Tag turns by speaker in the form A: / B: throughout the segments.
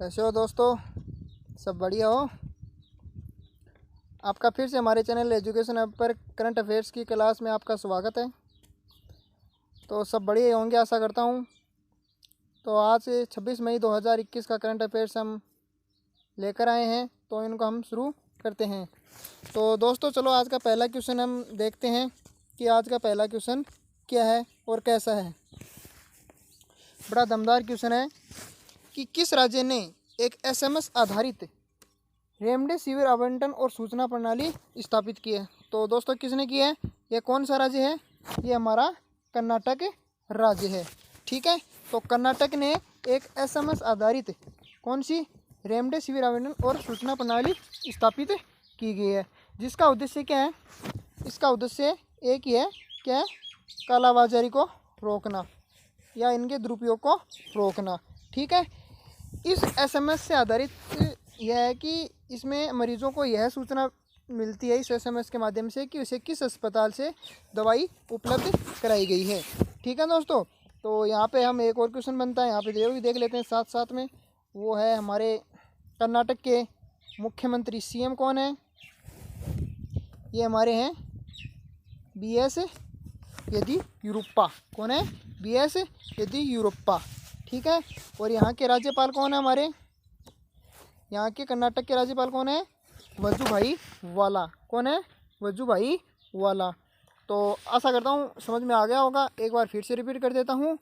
A: कैसे हो दोस्तों? सब बढ़िया हो? आपका फिर से हमारे चैनल एजुकेशन ऐप पर करंट अफेयर्स की क्लास में आपका स्वागत है। तो सब बढ़िया ही होंगे आशा करता हूँ। तो आज 26 मई 2021 का करंट अफेयर्स हम लेकर आए हैं, तो इनको हम शुरू करते हैं। तो दोस्तों चलो आज का पहला क्वेश्चन हम देखते हैं कि आज का पहला क्वेश्चन क्या है और कैसा है। बड़ा दमदार क्वेश्चन है कि किस राज्य ने एक एसएमएस आधारित रेमडेसिविर आवंटन और सूचना प्रणाली स्थापित की है। तो दोस्तों किसने की है? ये कौन सा राज्य है? ये हमारा कर्नाटक राज्य है। ठीक है, तो कर्नाटक ने एक एसएमएस आधारित कौन सी रेमडेसिविर आवंटन और सूचना प्रणाली स्थापित की गई है, जिसका उद्देश्य क्या है? इसका उद्देश्य एक ही है, क्या है? कालाबाजारी को रोकना या इनके दुरुपयोग को रोकना। ठीक है, इस एसएमएस से आधारित यह है कि इसमें मरीजों को यह सूचना मिलती है इस एसएमएस के माध्यम से कि उसे किस अस्पताल से दवाई उपलब्ध कराई गई है। ठीक है दोस्तों, तो यहाँ पे हम एक और क्वेश्चन बनता है, यहाँ पे देख लेते हैं साथ साथ में। वो है हमारे कर्नाटक के मुख्यमंत्री सीएम कौन है? ये हमारे हैं बीएस येदियुरप्पा। कौन है? बीएस येदियुरप्पा। ठीक है, और यहाँ के राज्यपाल कौन है? हमारे यहाँ के कर्नाटक के राज्यपाल कौन है? वजुभाई वाला। कौन है? वजुभाई वाला। तो आशा करता हूँ समझ में आ गया होगा। एक बार फिर से रिपीट कर देता हूँ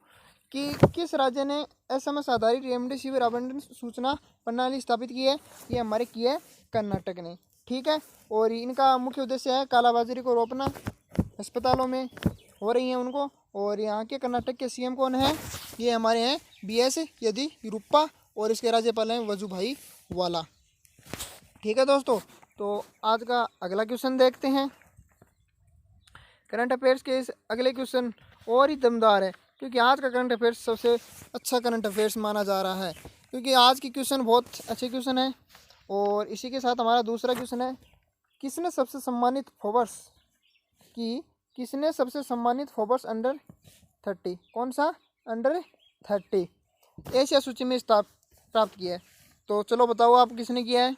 A: कि किस राज्य ने एसएमएस आधारित रेमडेसिविर आवंटन सूचना प्रणाली स्थापित की है? ये हमारे की है कर्नाटक ने। ठीक है, और इनका मुख्य उद्देश्य है कालाबाजारी को रोकना, अस्पतालों में हो रही है उनको। और यहाँ के कर्नाटक के सीएम कौन है? ये हमारे हैं बीएस येदियुरप्पा और इसके राज्यपाल हैं वजुभाई वाला। ठीक है दोस्तों, तो आज का अगला क्वेश्चन देखते हैं। करंट अफेयर्स के इस अगले क्वेश्चन और ही दमदार है, क्योंकि आज का करंट अफेयर्स सबसे अच्छा करंट अफेयर्स माना जा रहा है, क्योंकि आज की क्वेश्चन बहुत अच्छे क्वेश्चन है। और इसी के साथ हमारा दूसरा क्वेश्चन है, किसने सबसे सम्मानित फोर्ब्स अंडर 30? कौन सा? अंडर 30 एशिया सूची में प्राप्त किया है। तो चलो बताओ आप किसने किया है?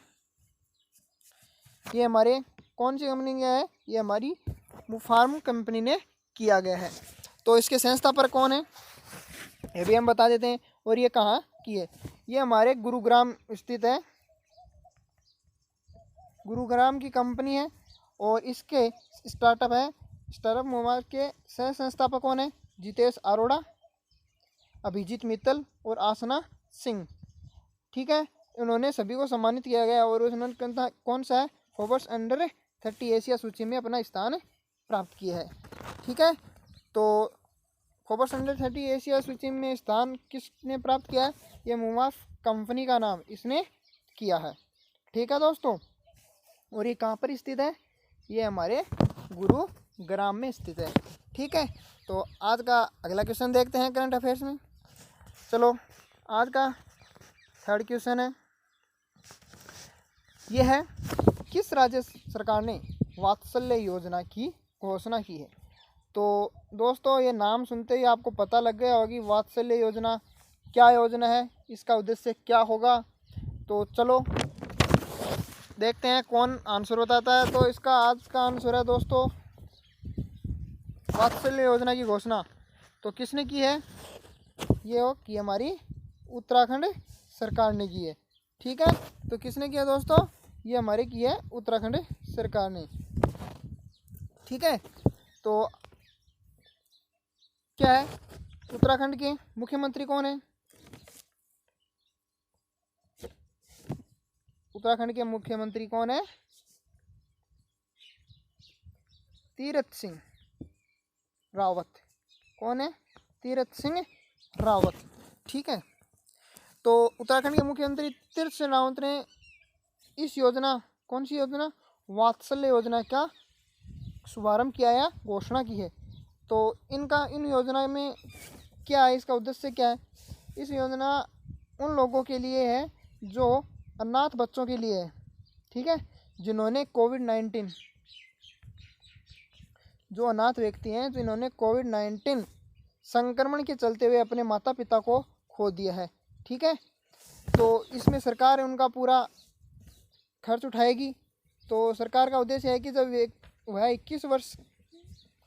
A: ये हमारे कौन सी कंपनी किया है? ये हमारी मुफार्म कंपनी ने किया गया है। तो इसके संस्थापक कौन है ये भी हम बता देते हैं। और ये कहाँ की है? ये हमारे गुरुग्राम स्थित है, गुरुग्राम की कंपनी है। और इसके स्टार्टअप मुबारक के सह संस्थापक कौन है? जितेश अरोड़ा, अभिजीत मित्तल और आसना सिंह। ठीक है, उन्होंने सभी को सम्मानित किया गया और उन्होंने कौन सा है? फोर्ब्स अंडर 30 एशिया सूची में अपना स्थान प्राप्त किया है। ठीक है, तो फोर्ब्स अंडर 30 एशिया सूची में स्थान किसने प्राप्त किया है? ये मुवाफ कंपनी का नाम इसने किया है। ठीक है दोस्तों, और ये कहाँ पर स्थित है? ये हमारे गुरुग्राम में स्थित है। ठीक है, तो आज का अगला क्वेश्चन देखते हैं करंट अफेयर्स में। चलो आज का थर्ड क्वेश्चन है, यह है किस राज्य सरकार ने वात्सल्य योजना की घोषणा की है? तो दोस्तों ये नाम सुनते ही आपको पता लग गया होगा कि वात्सल्य योजना क्या योजना है, इसका उद्देश्य क्या होगा। तो चलो देखते हैं कौन आंसर बताता है। तो इसका आज का आंसर है दोस्तों वात्सल्य योजना की घोषणा तो किसने की है? ये कि हमारी उत्तराखंड सरकार ने की है। ठीक है, तो किसने किया दोस्तों? ये हमारे की है उत्तराखंड सरकार ने। ठीक है, तो क्या है? उत्तराखंड के मुख्यमंत्री कौन है? उत्तराखंड के मुख्यमंत्री कौन है? तीरथ सिंह रावत। कौन है? तीरथ सिंह रावत। ठीक है, तो उत्तराखंड के मुख्यमंत्री तीरथ सिंह रावत ने इस योजना, कौन सी योजना? वात्सल्य योजना का शुभारंभ किया या घोषणा की है। तो इन योजना में क्या है? इसका उद्देश्य क्या है? इस योजना उन लोगों के लिए है जो अनाथ बच्चों के लिए है। ठीक है, जिन्होंने कोविड-19, जो अनाथ व्यक्ति हैं जिन्होंने कोविड-19 संक्रमण के चलते हुए अपने माता पिता को खो दिया है। ठीक है, तो इसमें सरकार उनका पूरा खर्च उठाएगी। तो सरकार का उद्देश्य है कि जब वह 21 वर्ष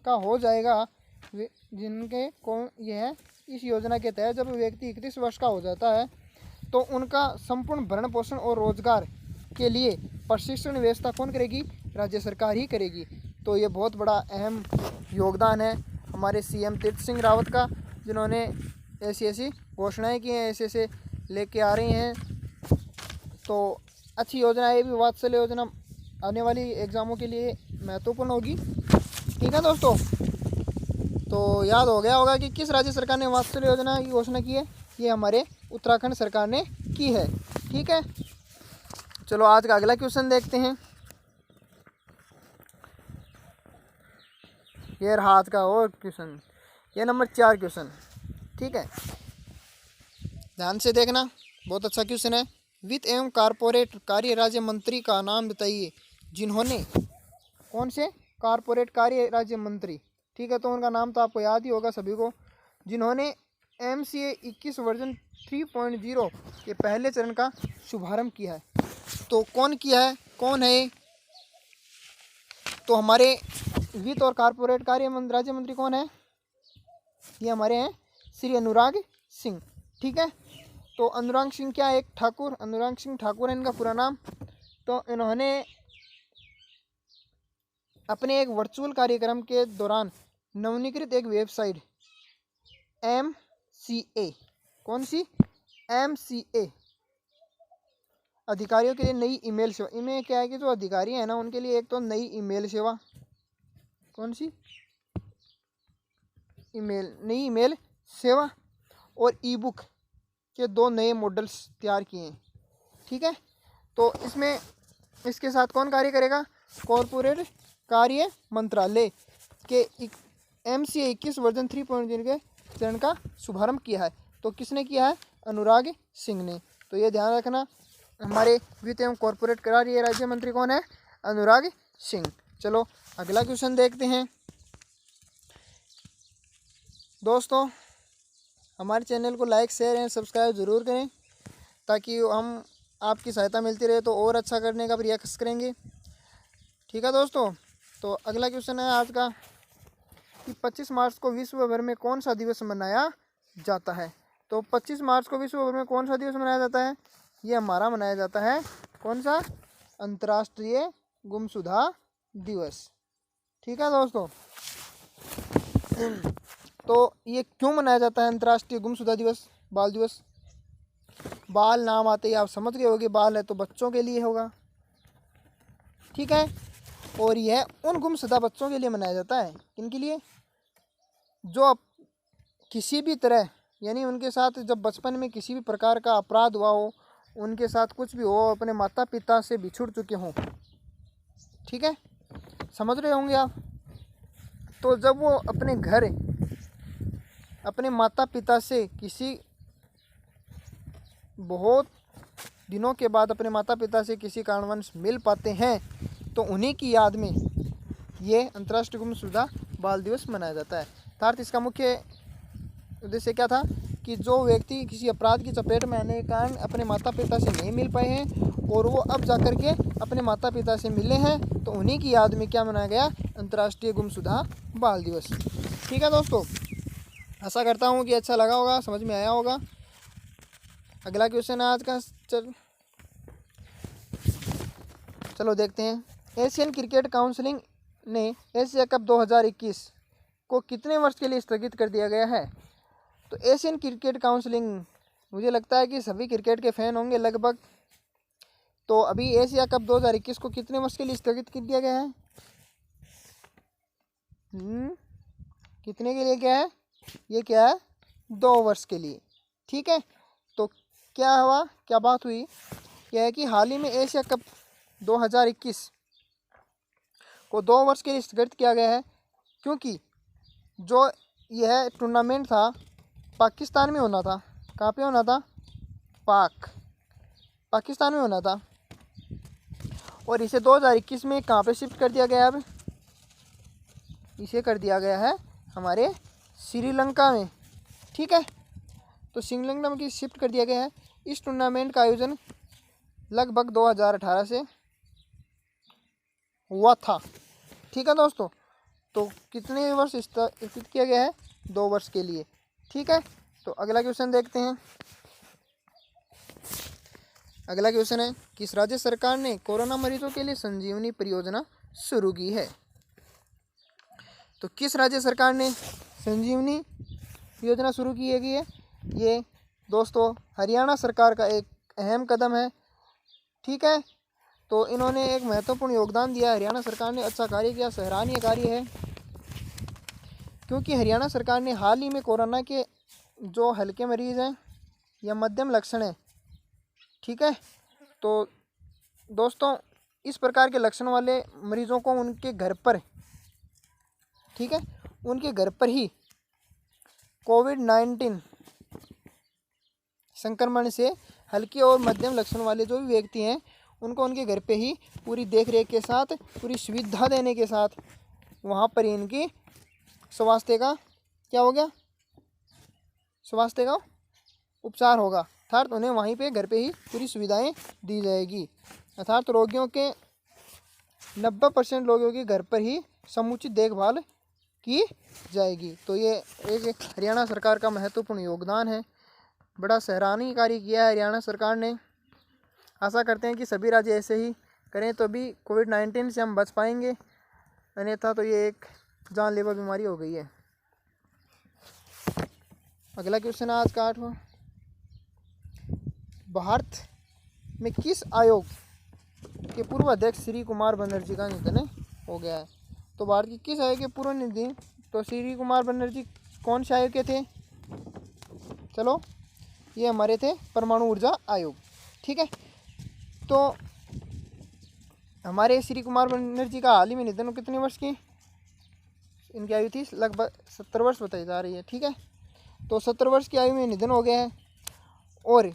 A: का हो जाएगा, जिनके को यह इस योजना के तहत जब व्यक्ति 31 वर्ष का हो जाता है तो उनका संपूर्ण भरण पोषण और रोजगार के लिए प्रशिक्षण व्यवस्था कौन करेगी? राज्य सरकार ही करेगी। तो ये बहुत बड़ा अहम योगदान है हमारे सीएम तीरथ सिंह रावत का, जिन्होंने ऐसी घोषणाएं की हैं, ऐसे लेके आ रही हैं। तो अच्छी योजना है। ये भी वात्सल्य योजना आने वाली एग्ज़ामों के लिए महत्वपूर्ण होगी। ठीक है दोस्तों, तो याद हो गया होगा कि किस राज्य सरकार ने वात्सल्य योजना की घोषणा की है। ये हमारे उत्तराखंड सरकार ने की है। ठीक है, चलो आज का अगला क्वेश्चन देखते हैं। ये रहा आज का और क्वेश्चन, ये नंबर 4 क्वेश्चन। ठीक है, ध्यान से देखना, बहुत अच्छा क्वेश्चन है। वित्त एवं कारपोरेट कार्य राज्य मंत्री का नाम बताइए जिन्होंने, कौन से कारपोरेट कार्य राज्य मंत्री, ठीक है, तो उनका नाम तो आपको याद ही होगा सभी को, जिन्होंने MCA 21 वर्जन 3.0 के पहले चरण का शुभारंभ किया है। तो कौन किया है, कौन है? तो हमारे वित्त और कारपोरेट कार्य राज्य मंत्री कौन है? ये हमारे हैं श्री अनुराग सिंह। ठीक है, तो अनुराग सिंह क्या है? एक ठाकुर, अनुराग सिंह ठाकुर है इनका पूरा नाम। तो इन्होंने अपने एक वर्चुअल कार्यक्रम के दौरान नवीनीकृत एक वेबसाइट MCA, कौन सी? MCA अधिकारियों के लिए नई ईमेल सेवा। इनमें क्या है कि जो अधिकारी है ना, उनके लिए एक तो नई ईमेल सेवा, कौन सी? नई ईमेल सेवा और ई-बुक के 2 नए मॉडल्स तैयार किए हैं। ठीक है, तो इसमें इसके साथ कौन कार्य करेगा? कॉरपोरेट कार्य मंत्रालय के MCA 21 वर्जन 3.0 के चरण का शुभारंभ किया है। तो किसने किया है? अनुराग सिंह ने। तो ये ध्यान रखना, हमारे वित्त एवं कॉरपोरेट कार्य राज्य मंत्री कौन है? अनुराग सिंह। चलो अगला क्वेश्चन देखते हैं। दोस्तों, हमारे चैनल को लाइक शेयर एंड सब्सक्राइब ज़रूर करें, ताकि हम आपकी सहायता मिलती रहे तो और अच्छा करने का प्रयास करेंगे। ठीक है दोस्तों, तो अगला क्वेश्चन है आज का कि 25 मार्च को विश्व भर में कौन सा दिवस मनाया जाता है? तो 25 मार्च को विश्व भर में कौन सा दिवस मनाया जाता है? ये हमारा मनाया जाता है कौन सा? अंतर्राष्ट्रीय गुमशुदा दिवस। ठीक है दोस्तों, तो ये क्यों मनाया जाता है अंतर्राष्ट्रीय गुमशुदा दिवस, बाल दिवस? बाल नाम आते ही आप समझ गए होगे, बाल है तो बच्चों के लिए होगा। ठीक है, और यह उन गुमशुदा बच्चों के लिए मनाया जाता है, किनके लिए? जो किसी भी तरह, यानी उनके साथ जब बचपन में किसी भी प्रकार का अपराध हुआ हो, उनके साथ कुछ भी हो, अपने माता पिता से बिछुड़ चुके हों। ठीक है, समझ रहे होंगे आप। तो जब वो अपने घर, अपने माता पिता से किसी बहुत दिनों के बाद अपने माता पिता से किसी कारणवश मिल पाते हैं, तो उन्हीं की याद में ये अंतर्राष्ट्रीय गुमशुदा बाल दिवस मनाया जाता है। अर्थात इसका मुख्य उद्देश्य क्या था कि जो व्यक्ति किसी अपराध की चपेट में आने के कारण अपने माता पिता से नहीं मिल पाए हैं और वो अब जाकर के अपने माता पिता से मिले हैं, तो उन्हीं की याद में क्या मनाया गया? अंतर्राष्ट्रीय गुमशुदा बाल दिवस। ठीक है दोस्तों, आशा करता हूँ कि अच्छा लगा होगा, समझ में आया होगा। अगला क्वेश्चन है आज का, चलो देखते हैं। एशियन क्रिकेट काउंसिल ने एशिया कप 2021 को कितने वर्ष के लिए स्थगित कर दिया गया है? तो एशियन क्रिकेट काउंसिल, मुझे लगता है कि सभी क्रिकेट के फैन होंगे लगभग। तो अभी एशिया कप 2021 को कितने वर्ष के लिए स्थगित कर दिया गया है? कितने के लिए क्या है? ये क्या है? 2 वर्ष के लिए। ठीक है, तो क्या हुआ, क्या बात हुई? यह है कि हाल ही में एशिया कप 2021 को 2 वर्ष के लिए स्थगित किया गया है, क्योंकि जो यह टूर्नामेंट था पाकिस्तान में होना था। कहाँ पे होना था? पाकिस्तान में होना था, और इसे 2021 में कहाँ पे शिफ्ट कर दिया गया? अब इसे कर दिया गया है हमारे श्रीलंका में। ठीक है, तो शिंगलंगनम की शिफ्ट कर दिया गया है। इस टूर्नामेंट का आयोजन लगभग 2018 से हुआ था। ठीक है दोस्तों, तो कितने वर्ष स्थित किया गया है? 2 वर्ष के लिए। ठीक है, तो अगला क्वेश्चन देखते हैं। अगला क्वेश्चन है, किस राज्य सरकार ने कोरोना मरीजों के लिए संजीवनी परियोजना शुरू की है? तो किस राज्य सरकार ने संजीवनी योजना शुरू की है? ये दोस्तों हरियाणा सरकार का एक अहम कदम है। ठीक है, तो इन्होंने एक महत्वपूर्ण योगदान दिया। हरियाणा सरकार ने अच्छा कार्य किया, सराहनीय कार्य है, क्योंकि हरियाणा सरकार ने हाल ही में कोरोना के जो हल्के मरीज हैं या मध्यम लक्षण हैं, ठीक है, तो दोस्तों इस प्रकार के लक्षण वाले मरीजों को उनके घर पर, ठीक है, उनके घर पर ही कोविड-19 संक्रमण से हल्के और मध्यम लक्षण वाले जो भी व्यक्ति हैं उनको उनके घर पे ही पूरी देख रेख के साथ, पूरी सुविधा देने के साथ वहाँ पर इनकी स्वास्थ्य का क्या हो गया? स्वास्थ्य का उपचार होगा, अर्थात उन्हें वहीं पे घर पे ही पूरी सुविधाएं दी जाएगी। अर्थात रोगियों के 90% लोगों के घर पर ही समुचित देखभाल की जाएगी। तो ये एक हरियाणा सरकार का महत्वपूर्ण योगदान है। बड़ा सराहनीय कार्य किया है हरियाणा सरकार ने। आशा करते हैं कि सभी राज्य ऐसे ही करें तो भी कोविड-19 से हम बच पाएंगे, अन्यथा तो ये एक जानलेवा बीमारी हो गई है। अगला क्वेश्चन आज का 8वां, भारत में किस आयोग के पूर्व अध्यक्ष श्री कुमार बनर्जी का निधन हो गया है? तो भारत की किस आयोग के पूर्व निधि? तो श्री कुमार बनर्जी कौन से आयोग के थे? चलो, ये हमारे थे परमाणु ऊर्जा आयोग। ठीक है, तो हमारे श्री कुमार बनर्जी का हाल ही में निधन, कितने वर्ष की इनकी आयु थी? लगभग 70 वर्ष बताई जा रही है। ठीक है, तो 70 वर्ष की आयु में निधन हो गया है। और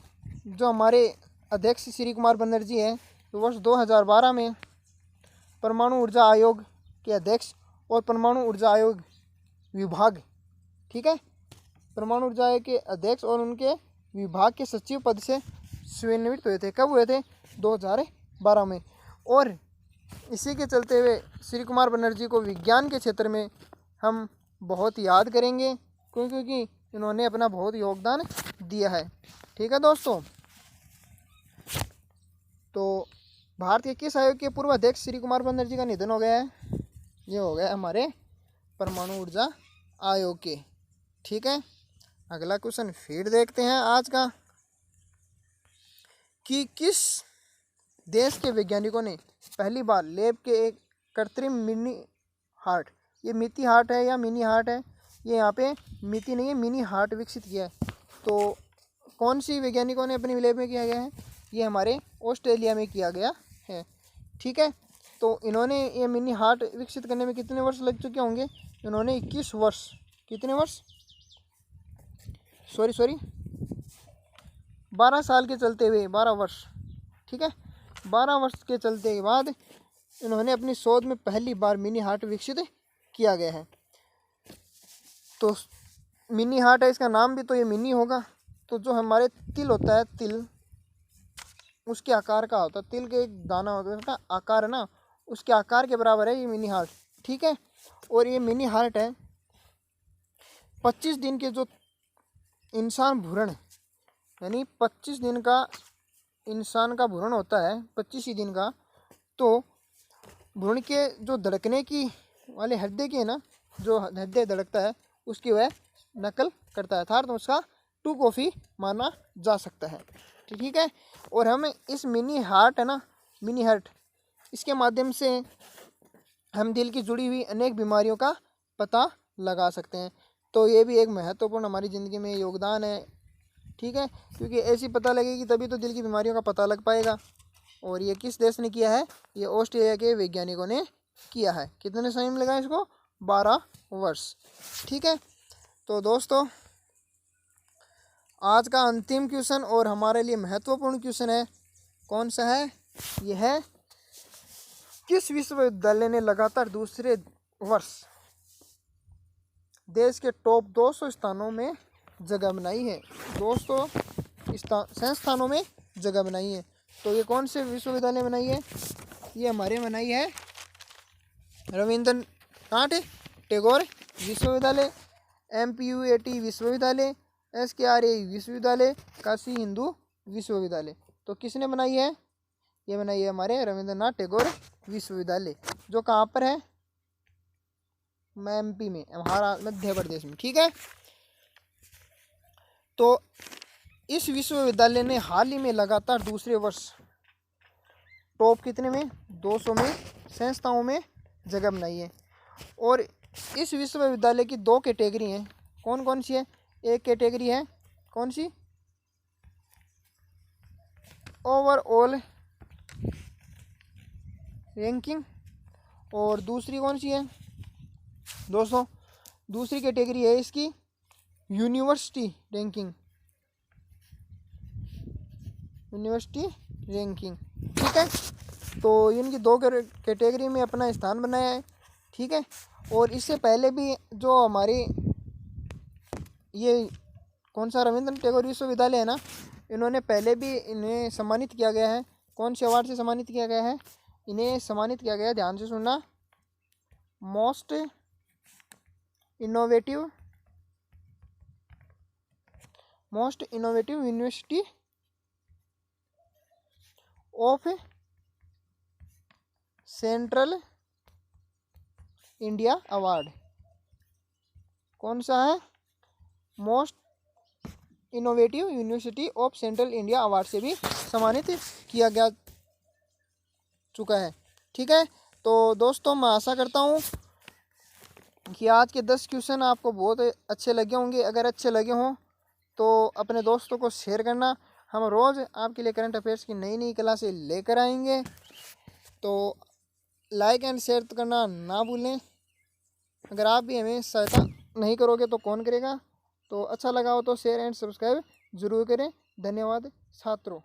A: जो हमारे अध्यक्ष श्री कुमार बनर्जी हैं, तो वर्ष 2012 में परमाणु ऊर्जा आयोग के अध्यक्ष और परमाणु ऊर्जा आयोग विभाग, ठीक है, परमाणु ऊर्जा आयोग के अध्यक्ष और उनके विभाग के सचिव पद से सेवानिवृत्त हुए थे। कब हुए थे? 2012 में। और इसी के चलते हुए श्री कुमार बनर्जी को विज्ञान के क्षेत्र में हम बहुत याद करेंगे, क्योंकि इन्होंने अपना बहुत योगदान दिया है। ठीक है दोस्तों, तो भारत के किस आयोग के पूर्व अध्यक्ष श्री कुमार बनर्जी का निधन हो गया है? ये हो गया हमारे परमाणु ऊर्जा आयोग के। ठीक है, अगला क्वेश्चन फिर देखते हैं आज का, कि किस देश के वैज्ञानिकों ने पहली बार लैब के एक कृत्रिम मिनी हार्ट, ये मिनी हार्ट है या मिनी हार्ट है, ये यहाँ पे मिनी नहीं है, मिनी हार्ट विकसित किया है। तो कौन सी वैज्ञानिकों ने अपनी लैब में किया गया है? ये हमारे ऑस्ट्रेलिया में किया गया है। ठीक है, तो इन्होंने ये मिनी हार्ट विकसित करने में कितने वर्ष लग चुके होंगे? इन्होंने 21 वर्ष, कितने वर्ष? सॉरी 12 साल के चलते हुए 12 वर्ष, ठीक है, 12 वर्ष के चलते के बाद इन्होंने अपनी शोध में पहली बार मिनी हार्ट विकसित किया गया है। तो मिनी हार्ट है, इसका नाम भी तो ये मिनी होगा। तो जो हमारे तिल होता है, तिल उसके आकार का होता है, तिल के एक दाना होता है उसका आकार है ना, उसके आकार के बराबर है ये मिनी हार्ट। ठीक है, और ये मिनी हार्ट है 25 दिन के जो इंसान भ्रूण, यानी 25 दिन का इंसान का भ्रूण होता है, 25 ही दिन का, तो भ्रूण के जो धड़कने की वाले हृदय की है ना, जो हृदय धड़कता है उसकी वह नकल करता है, अर्थात उसका 2 कॉपी माना जा सकता है। ठीक है, और हम इस मिनी हार्ट है ना, मिनी हार्ट, इसके माध्यम से हम दिल की जुड़ी हुई अनेक बीमारियों का पता लगा सकते हैं। तो ये भी एक महत्वपूर्ण हमारी ज़िंदगी में योगदान है। ठीक है, क्योंकि ऐसी पता लगेगी तभी तो दिल की बीमारियों का पता लग पाएगा। और ये किस देश ने किया है? ये ऑस्ट्रेलिया के वैज्ञानिकों ने किया है। कितने समय में लगा इसको? 12 वर्ष। ठीक है, तो दोस्तों आज का अंतिम क्वेश्चन और हमारे लिए महत्वपूर्ण क्वेश्चन है, कौन सा है? यह है, किस विश्वविद्यालय ने लगातार दूसरे वर्ष देश के टॉप 200 स्थानों में जगह बनाई है दोस्तों, संस्थानों में जगह बनाई है। तो ये कौन से विश्वविद्यालय बनाई है? ये हमारे बनाई है रविंद्रनाथ टैगोर विश्वविद्यालय, MPUAT विश्वविद्यालय, SKRA विश्वविद्यालय, काशी हिंदू विश्वविद्यालय। तो किसने बनाई है? ये बनाई है हमारे रविंद्रनाथ टैगोर विश्वविद्यालय, जो कहाँ पर है? MP में, महाराष्ट्र, मध्य प्रदेश में। ठीक है। तो इस विश्वविद्यालय ने हाल ही में लगातार दूसरे वर्ष टॉप कितने में? 200 में संस्थाओं में जगह बनाई है। और इस विश्वविद्यालय की 2 कैटेगरी हैं। कौन कौन सी है? एक कैटेगरी है कौन सी? Overall ranking. और दूसरी कौन सी है दोस्तों? दूसरी कैटेगरी है इसकी यूनिवर्सिटी रैंकिंग, यूनिवर्सिटी रैंकिंग। ठीक है। तो इनकी 2 कैटेगरी में अपना स्थान बनाया है। ठीक है। और इससे पहले भी जो हमारी ये कौन सा रविंद्रनाथ टैगोर विश्वविद्यालय है ना, इन्होंने पहले भी इन्हें सम्मानित किया गया है। कौन से अवार्ड से सम्मानित किया गया है? इन्हें सम्मानित किया गया है, ध्यान से सुनना, most innovative university of central India award. कौन सा है? Most innovative university of central India award से भी सम्मानित किया गया चुका है। ठीक है। तो दोस्तों मैं आशा करता हूँ कि आज के 10 क्वेश्चन आपको बहुत अच्छे लगे होंगे। अगर अच्छे लगे हों तो अपने दोस्तों को शेयर करना। हम रोज़ आपके लिए करंट अफेयर्स की नई नई क्लासें लेकर आएंगे। तो लाइक एंड शेयर करना ना भूलें। अगर आप भी हमें सहायता नहीं करोगे तो कौन करेगा? तो अच्छा लगा हो तो शेयर एंड सब्सक्राइब ज़रूर करें। धन्यवाद छात्रों।